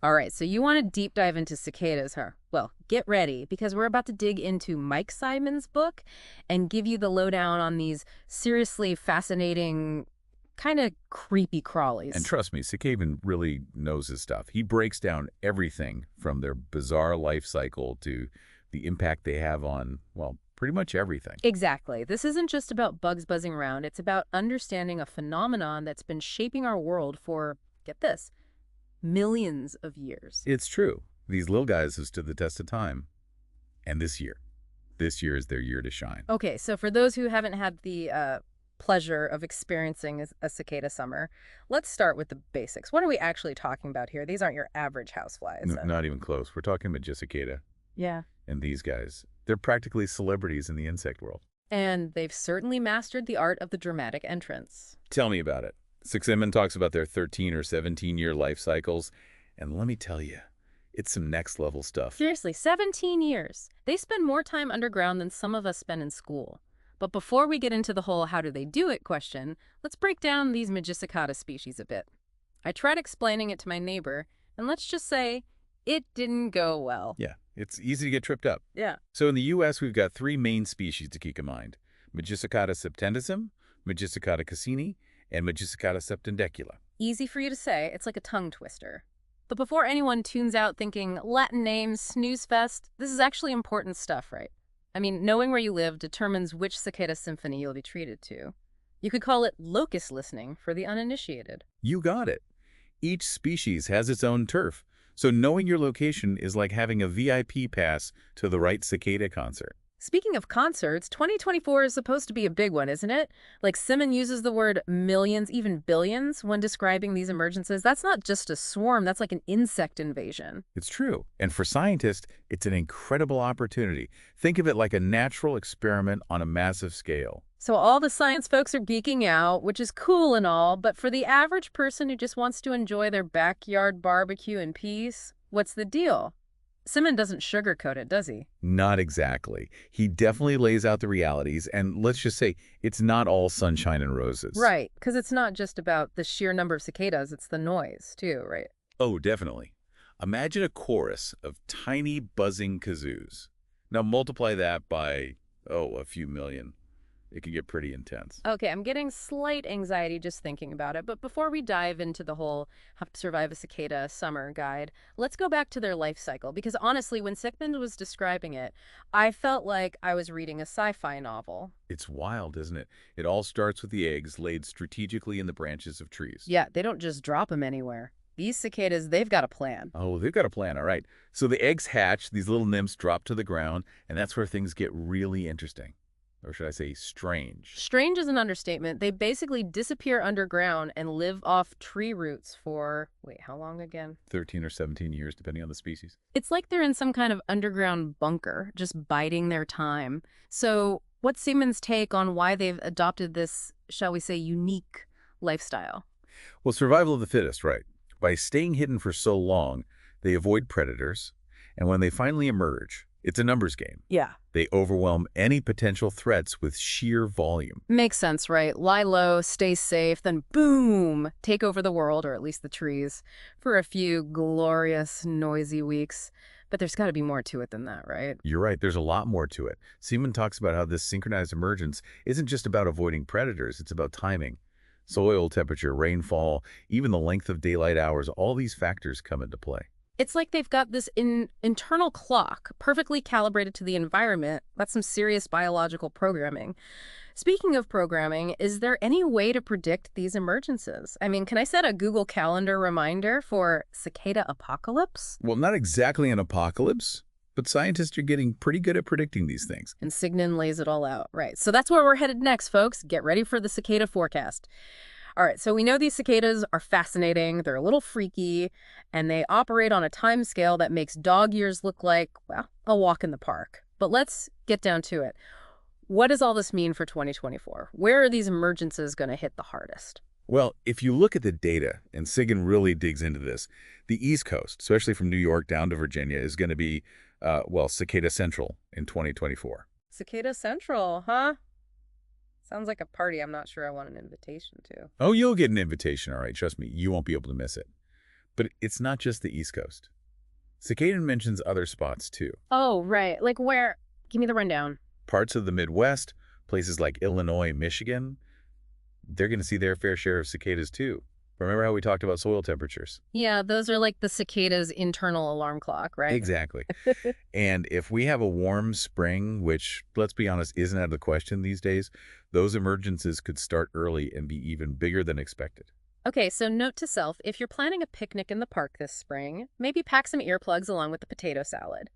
All right, so you want to deep dive into cicadas, huh? Well, get ready, because we're about to dig into Mike Ciman's book and give you the lowdown on these seriously fascinating, kind of creepy And crawlies. trust me, Cicavan really knows his stuff. He breaks down everything from their bizarre life cycle to the impact they have on, well, pretty much everything. Exactly. This isn't just about bugs buzzing around. It's about understanding a phenomenon that's been shaping our world for, get this, millions of years. It's true. These little guys have stood the test of time. And this year is their year to shine. Okay, so for those who haven't had the pleasure of experiencing a cicada summer, let's start with the basics. What are we actually talking about here? These aren't your average houseflies. Not even close. We're talking Magicicada Yeah. and these guys. They're practically celebrities in the insect world. And they've certainly mastered the art of the dramatic entrance. Tell me about it. Ciman talks about their 13 or 17-year life cycles, and let me tell you, it's some next-level stuff. Seriously, 17 years. They spend more time underground than some of us spend in school. But before we get into the whole how do they do it question, let's break down these Magicicada species a bit. I tried explaining it to my neighbor, and let's just say it didn't go well. Yeah, it's easy to get tripped up. Yeah. So in the U.S., we've got three main species to keep in mind: Magicicada septendicum, Magicicada cassini, and Magicicada septendecula. Easy for you to say, it's like a tongue twister. But before anyone tunes out thinking, Latin names, snooze fest, this is actually important stuff, right? I mean, knowing where you live determines which cicada symphony you'll be treated to. You could call it locust listening for the uninitiated. You got it. Each species has its own turf, so knowing your location is like having a VIP pass to the right cicada concert. Speaking of concerts, 2024 is supposed to be a big one, isn't it? Like Ciman uses the word millions, even billions, when describing these emergences. That's not just a swarm, that's like an insect invasion. It's true. And for scientists, it's an incredible opportunity. Think of it like a natural experiment on a massive scale. So all the science folks are geeking out, which is cool and all, but for the average person who just wants to enjoy their backyard barbecue in peace, what's the deal? Ciman doesn't sugarcoat it, does he? Not exactly. He definitely lays out the realities, and let's just say it's not all sunshine and roses. Right, because it's not just about the sheer number of cicadas, it's the noise, too, right? Oh, definitely. Imagine a chorus of tiny buzzing kazoos. Now multiply that by, a few million. It can get pretty intense. Okay, I'm getting slight anxiety just thinking about it, but before we dive into the whole how to survive a cicada summer guide, let's go back to their life cycle, because honestly, when Sigmund was describing it, I felt like I was reading a sci-fi novel. It's wild, isn't it? It all starts with the eggs laid strategically in the branches of trees. Yeah, they don't just drop them anywhere. These cicadas, they've got a plan. Oh, they've got a plan, all right. So the eggs hatch, these little nymphs drop to the ground, and that's where things get really interesting. Or should I say strange? Strange is an understatement. They basically disappear underground and live off tree roots for, wait, how long again? 13 or 17 years, depending on the species. It's like they're in some kind of underground bunker, just biding their time. So what's Siemens' take on why they've adopted this, shall we say, unique lifestyle? Well, survival of the fittest, right. By staying hidden for so long, they avoid predators, and when they finally emerge, it's a numbers game. Yeah. They overwhelm any potential threats with sheer volume. Makes sense, right? Lie low, stay safe, then boom, take over the world, or at least the trees, for a few glorious, noisy weeks. But there's got to be more to it than that, right? You're right, there's a lot more to it. Ciman talks about how this synchronized emergence isn't just about avoiding predators, it's about timing. Soil temperature, rainfall, even the length of daylight hours, all these factors come into play. It's like they've got this internal clock perfectly calibrated to the environment. That's some serious biological programming. Speaking of programming, is there any way to predict these emergences? I mean, can I set a Google Calendar reminder for cicada apocalypse? Well, not exactly an apocalypse, but scientists are getting pretty good at predicting these things. And Signan lays it all out. Right, so that's where we're headed next, folks. Get ready for the cicada forecast. All right, so we know these cicadas are fascinating, they're a little freaky, and they operate on a time scale that makes dog years look like, well, a walk in the park. But let's get down to it. What does all this mean for 2024? Where are these emergences going to hit the hardest? Well, if you look at the data, and Sigan really digs into this, the East Coast, especially from New York down to Virginia, is going to be, cicada central in 2024. Cicada Central, huh? Sounds like a party I'm not sure I want an invitation to. Oh, you'll get an invitation, all right. Trust me, you won't be able to miss it. But it's not just the East Coast. Cicada mentions other spots too. Oh, right. Like where? Give me the rundown. Parts of the Midwest, places like Illinois, Michigan, they're going to see their fair share of cicadas too. Remember how we talked about soil temperatures? Yeah, those are like the cicada's internal alarm clock, right? Exactly. And if we have a warm spring, which, let's be honest, isn't out of the question these days, those emergences could start early and be even bigger than expected. Okay, so note to self, if you're planning a picnic in the park this spring, maybe pack some earplugs along with the potato salad.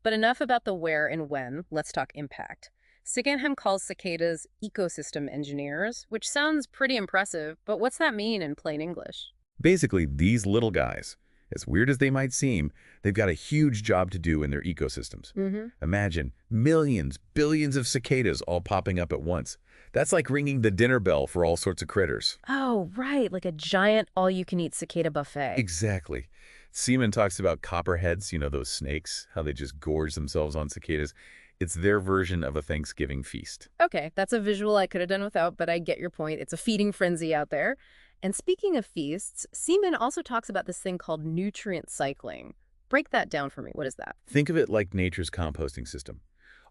But enough about the where and when, let's talk impact. Siganham calls cicadas ecosystem engineers, which sounds pretty impressive, but what's that mean in plain English? Basically, these little guys, as weird as they might seem, they've got a huge job to do in their ecosystems. Mm-hmm. Imagine millions, billions of cicadas all popping up at once. That's like ringing the dinner bell for all sorts of critters. Oh, right, like a giant all-you-can-eat cicada buffet. Exactly. Seaman talks about copperheads, those snakes, how they just gorge themselves on cicadas. It's their version of a Thanksgiving feast. Okay, that's a visual I could have done without, but I get your point. It's a feeding frenzy out there. And speaking of feasts, Seaman also talks about this thing called nutrient cycling. Break that down for me. What is that? Think of it like nature's composting system.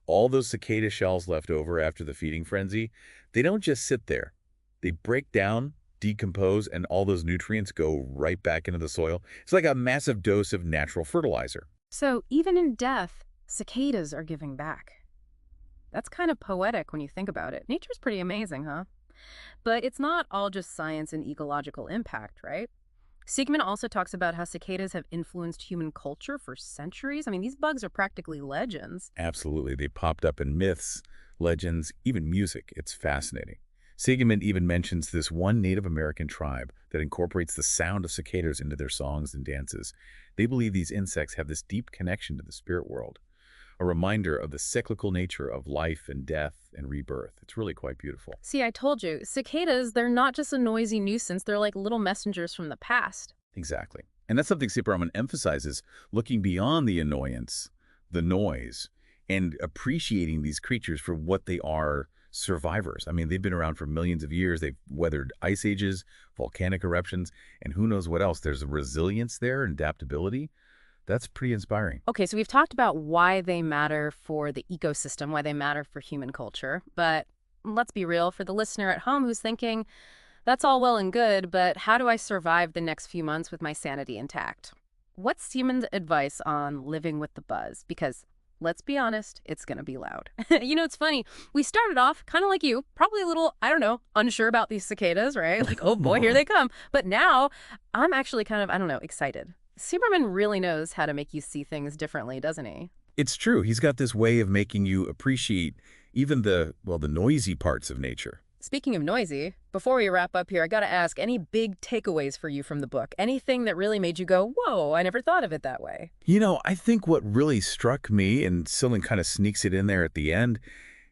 All those cicada shells left over after the feeding frenzy, they don't just sit there. They break down, decompose, and all those nutrients go right back into the soil. It's like a massive dose of natural fertilizer. So even in death, cicadas are giving back. That's kind of poetic when you think about it. Nature's pretty amazing, huh? But it's not all just science and ecological impact, right? Siegmund also talks about how cicadas have influenced human culture for centuries. I mean, these bugs are practically legends. Absolutely. They popped up in myths, legends, even music. It's fascinating. Sigmund even mentions this one Native American tribe that incorporates the sound of cicadas into their songs and dances. They believe these insects have this deep connection to the spirit world, a reminder of the cyclical nature of life and death and rebirth. It's really quite beautiful. See, I told you, cicadas, they're not just a noisy nuisance, they're like little messengers from the past. Exactly. And that's something Sipraman emphasizes, looking beyond the annoyance, the noise, and appreciating these creatures for what they are, survivors. I mean, they've been around for millions of years. They've weathered ice ages, volcanic eruptions, and who knows what else. There's a resilience there and adaptability. That's pretty inspiring. Okay, so we've talked about why they matter for the ecosystem, why they matter for human culture. But let's be real, for the listener at home who's thinking, that's all well and good, but how do I survive the next few months with my sanity intact? What's Siemens' advice on living with the buzz? Because let's be honest, it's going to be loud. It's funny. We started off kind of like you, probably a little, I don't know, unsure about these cicadas, right? Like, oh boy, here they come. But now I'm actually kind of, I don't know, excited. Superman really knows how to make you see things differently, doesn't he? It's true. He's got this way of making you appreciate even the noisy parts of nature. Speaking of noisy, before we wrap up here, I got to ask, any big takeaways for you from the book? Anything that really made you go, whoa, I never thought of it that way? I think what really struck me, and Sillen kind of sneaks it in there at the end,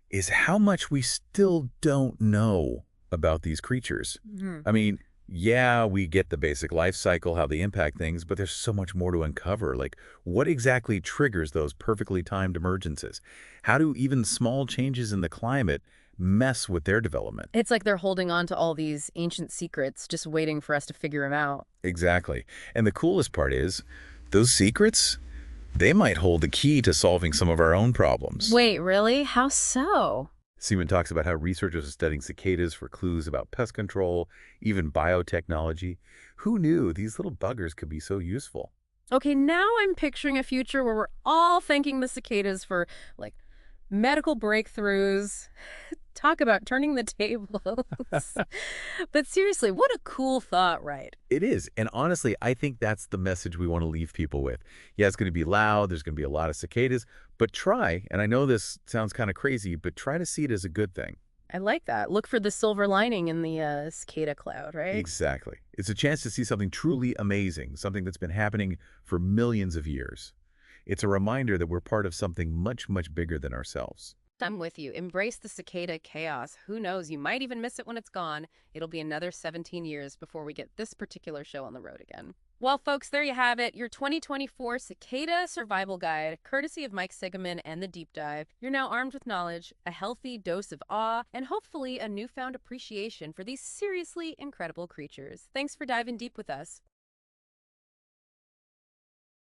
is how much we still don't know about these creatures. I mean, yeah, we get the basic life cycle, how they impact things, but there's so much more to uncover. Like, what exactly triggers those perfectly timed emergences? How do even small changes in the climate mess with their development? It's like they're holding on to all these ancient secrets, just waiting for us to figure them out. Exactly. And the coolest part is, those secrets, they might hold the key to solving some of our own problems. Wait, really? How so? Seaman talks about how researchers are studying cicadas for clues about pest control, even biotechnology. Who knew these little buggers could be so useful? Okay, now I'm picturing a future where we're all thanking the cicadas for, like, medical breakthroughs. Talk about turning the tables. But seriously, what a cool thought, right? It is. And honestly, I think that's the message we want to leave people with. Yeah, it's going to be loud. There's going to be a lot of cicadas. But try, and I know this sounds kind of crazy, but try to see it as a good thing. I like that. Look for the silver lining in the cicada cloud, right? Exactly. It's a chance to see something truly amazing, something that's been happening for millions of years. It's a reminder that we're part of something much, much bigger than ourselves. I'm with you. Embrace the cicada chaos. Who knows? You might even miss it when it's gone. It'll be another 17 years before we get this particular show on the road again. Well, folks, there you have it. Your 2024 Cicada Survival Guide, courtesy of Mike Ciman and The Deep Dive. You're now armed with knowledge, a healthy dose of awe, and hopefully a newfound appreciation for these seriously incredible creatures. Thanks for diving deep with us.